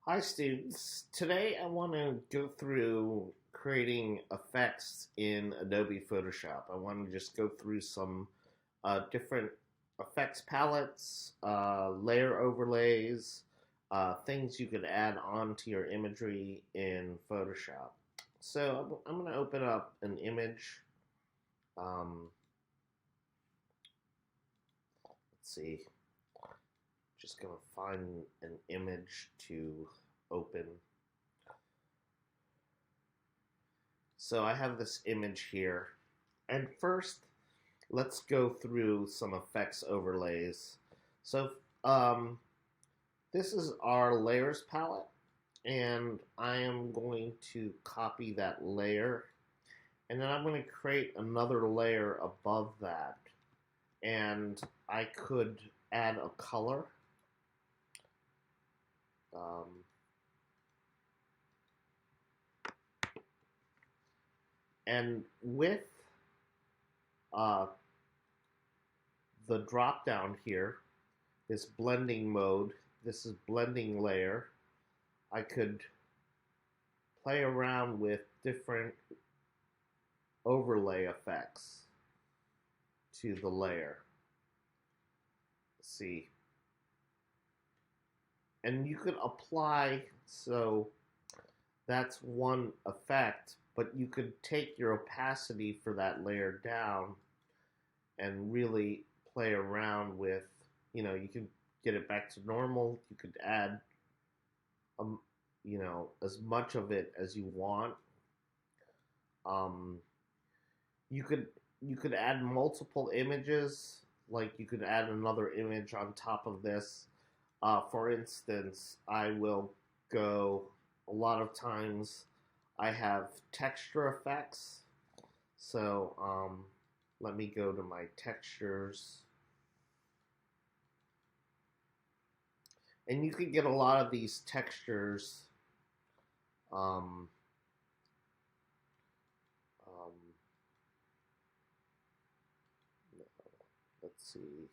Hi students. Today I want to go through creating effects in Adobe Photoshop. I want to just go through some different effects palettes, layer overlays, things you could add onto your imagery in Photoshop. So I'm going to open up an image. Let's see. Just going to find an image to open. So I have this image here, and first let's go through some effects overlays. So this is our layers palette, and I am going to copy that layer, and then I'm going to create another layer above that, and I could add a color. And with the drop down here, this blending mode, this is blending layer, I could play around with different overlay effects to the layer. Let's see. And you could apply, so that's one effect, but you could take your opacity for that layer down and really play around with, you can get it back to normal. You could add, as much of it as you want. You could add multiple images, like you could add another image on top of this. For instance, I will go, a lot of times I have texture effects. So let me go to my textures. And you can get a lot of these textures let's see.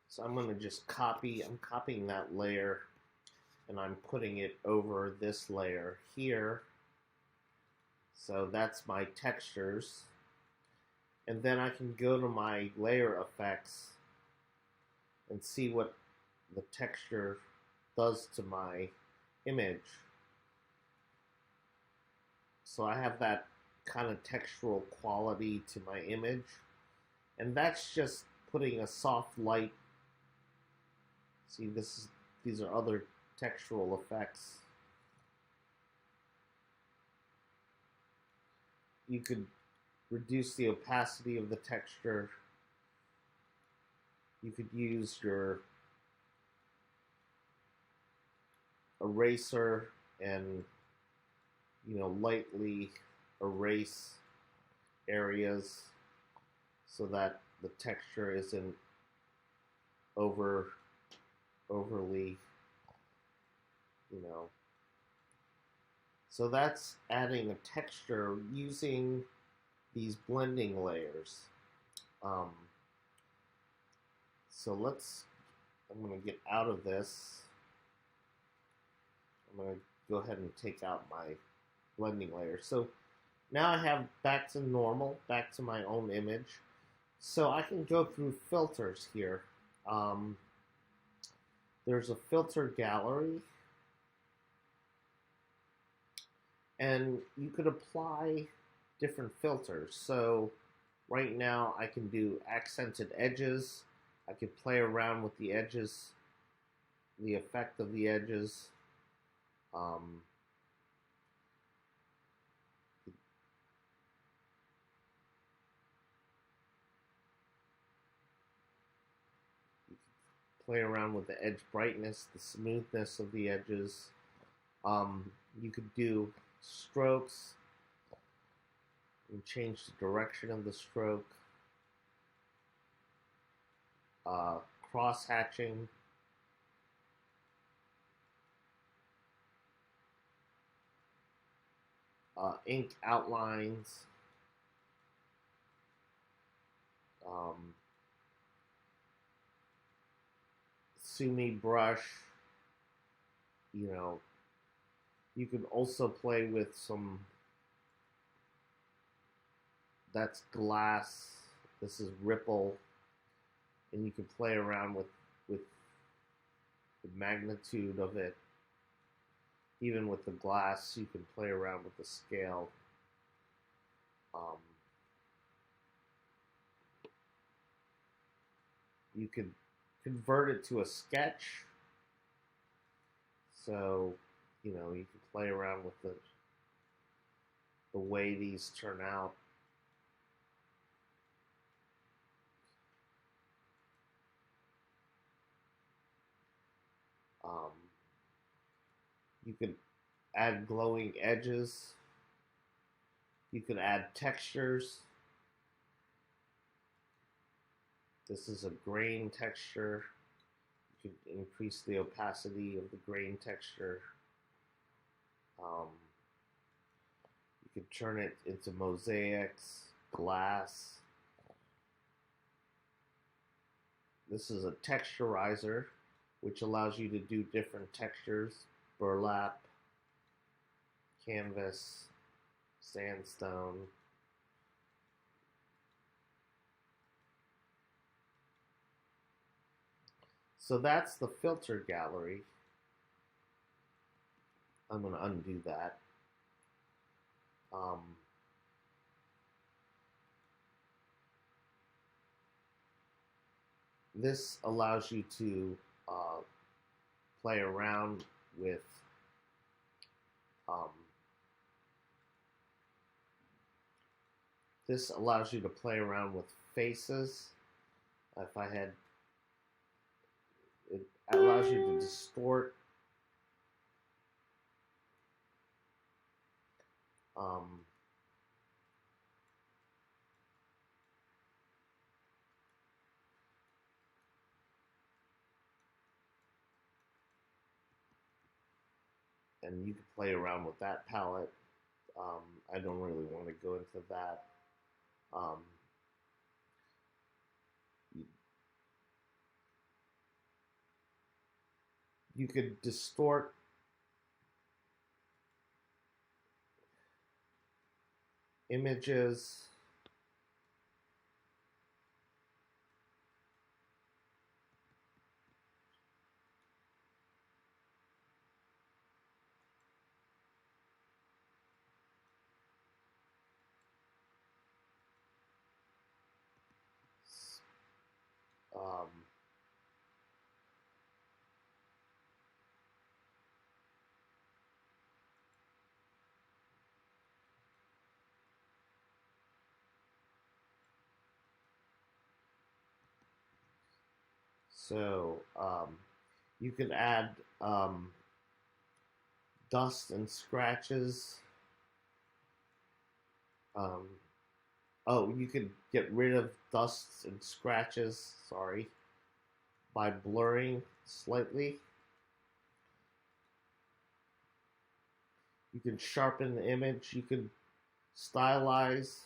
So I'm going to just I'm copying that layer, and I'm putting it over this layer here. So that's my textures. And then I can go to my layer effects and see what the texture does to my image. So I have that kind of textural quality to my image. And that's just putting a soft light. See, these are other textural effects. You could reduce the opacity of the texture. You could use your eraser and lightly erase areas so that the texture isn't overly, so that's adding a texture using these blending layers. So I'm going to get out of this. I'm going to go ahead and take out my blending layer. So now I have back to normal, back to my own image. So I can go through filters here. There's a filter gallery, and you could apply different filters. So right now I can do accented edges. I could play around with the edges, the effect of the edges. Play around with the edge brightness, the smoothness of the edges. You could do strokes and change the direction of the stroke. Cross hatching. ink outlines, um, Sumi brush. You know, you can also play with some. That's glass. This is ripple, and you can play around with the magnitude of it. Even with the glass, you can play around with the scale. Um, you could convert it to a sketch. So, you know, you can play around with the way these turn out. Um, you can add glowing edges. You can add textures. This is a grain texture. You can increase the opacity of the grain texture. Um, you can turn it into mosaics, glass. This is a texturizer, which allows you to do different textures: burlap, canvas, sandstone. So that's the filter gallery. I'm going to undo that. This allows you to play around with um, this allows you to play around with faces. If I had, it allows you to distort. Um, and you can play around with that palette. I don't really want to go into that. Um, you, you could distort images. Um, so you can add dust and scratches. Um, oh, you can get rid of dust and scratches, sorry, by blurring slightly. You can sharpen the image. You can stylize.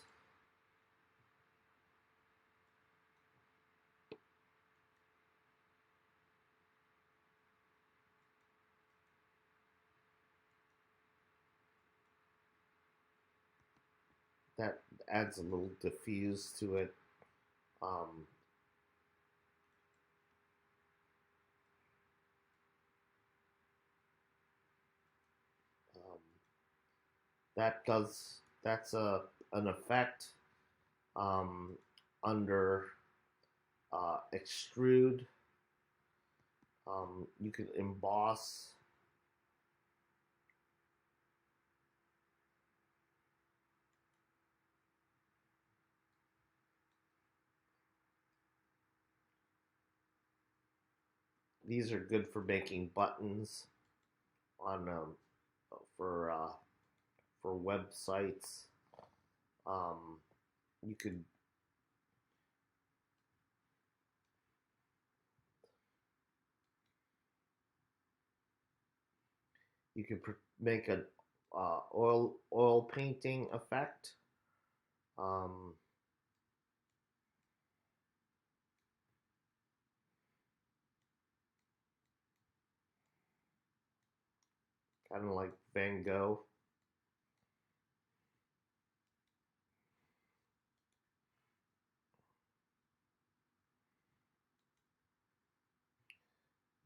That adds a little diffuse to it. Um, um, that's an effect um, under extrude. You can emboss. These are good for making buttons on for uh, for websites. Um, you could you can make oil painting effect. Um, Kind of like Van Gogh.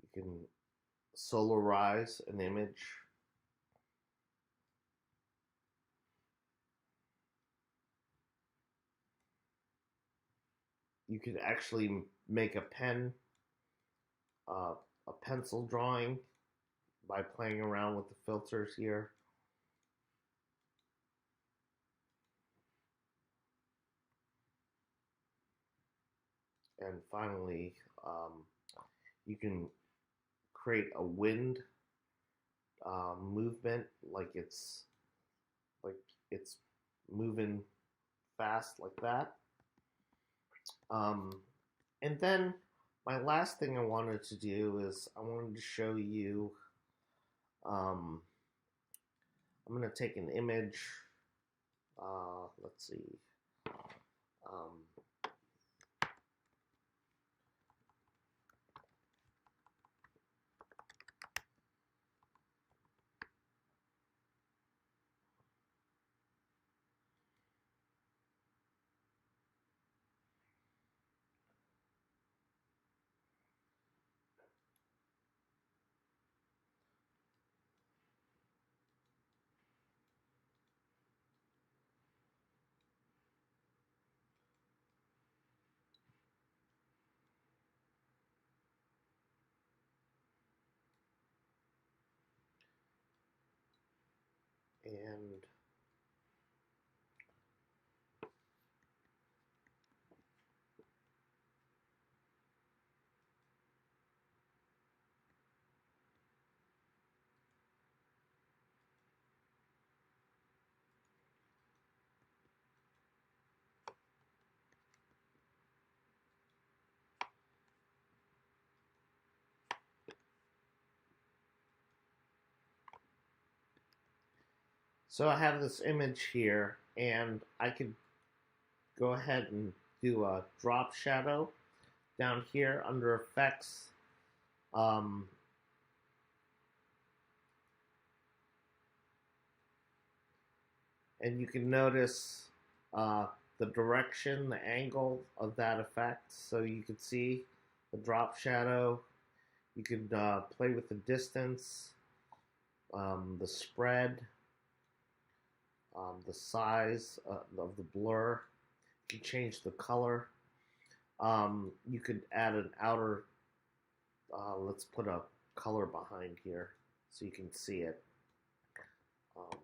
You can solarize an image. You could actually make a pencil drawing by playing around with the filters here. And finally, you can create a wind movement, like it's moving fast like that. Um, and then my last thing I wanted to do is I wanted to show you. Um, I'm going to take an image. Let's see. Um, and so I have this image here, and I could go ahead and do a drop shadow down here under effects. Um, and you can notice the direction, the angle of that effect. So you could see the drop shadow. You could play with the distance, the spread, the size of the blur. You can change the color. You could add an outer, let's put a color behind here so you can see it. Um,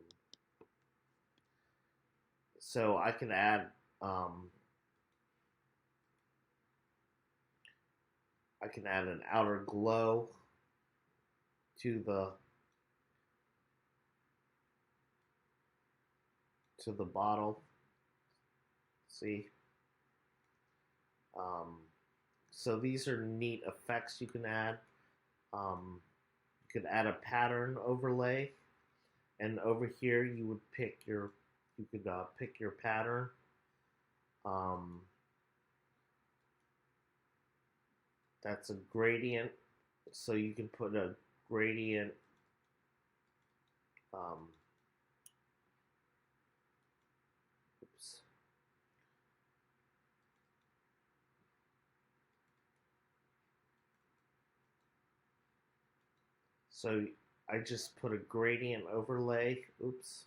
so I can add, I can add an outer glow to the bottle. See? Um, so these are neat effects you can add. You could add a pattern overlay, and over here you would pick your pattern. Um, that's a gradient, so you can put a gradient. Um, oops. So I just put a gradient overlay. Oops.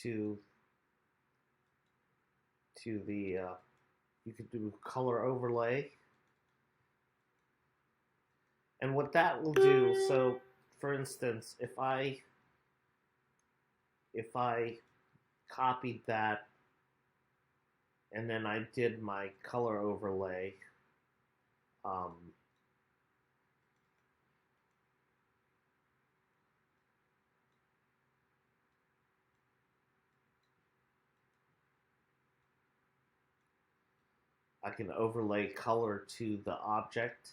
To the you could do color overlay, and what that will do. So, for instance, if I copied that and then I did my color overlay, um, I can overlay color to the object,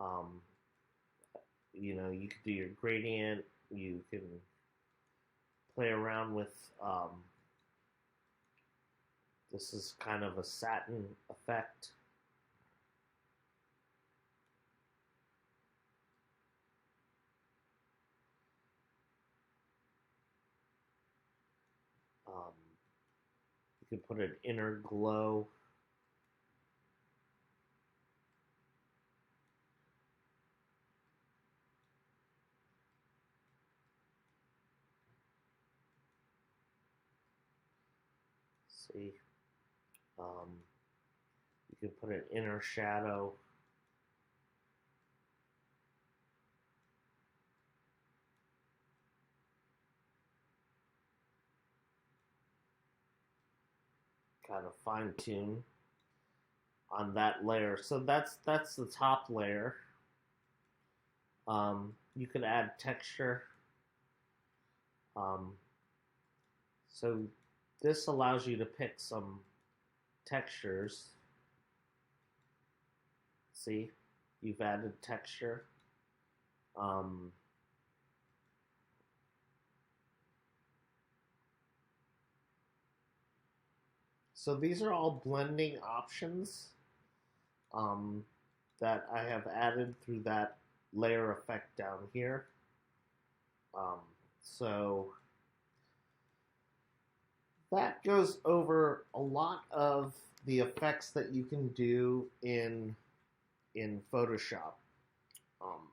Um, you know, you can do your gradient. You can play around with. This is kind of a satin effect. Um, you can put an inner glow. See, you can put an inner shadow. Kind of fine tune on that layer. So that's the top layer. You could add texture. Um, so this allows you to pick some textures. See, you've added texture. Um, so these are all blending options um, that I have added through that layer effect down here. So that goes over a lot of the effects that you can do in Photoshop. Um,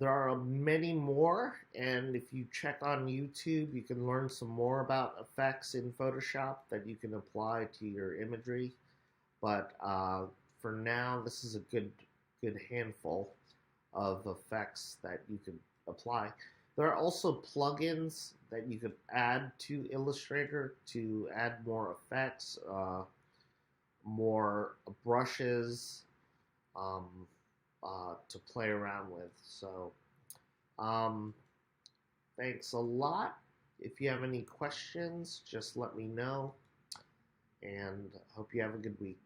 there are many more, and if you check on YouTube, you can learn some more about effects in Photoshop that you can apply to your imagery. But for now, this is a good handful of effects that you can apply. There are also plugins that you could add to Illustrator to add more effects, more brushes to play around with. So, thanks a lot. If you have any questions, just let me know. And hope you have a good week.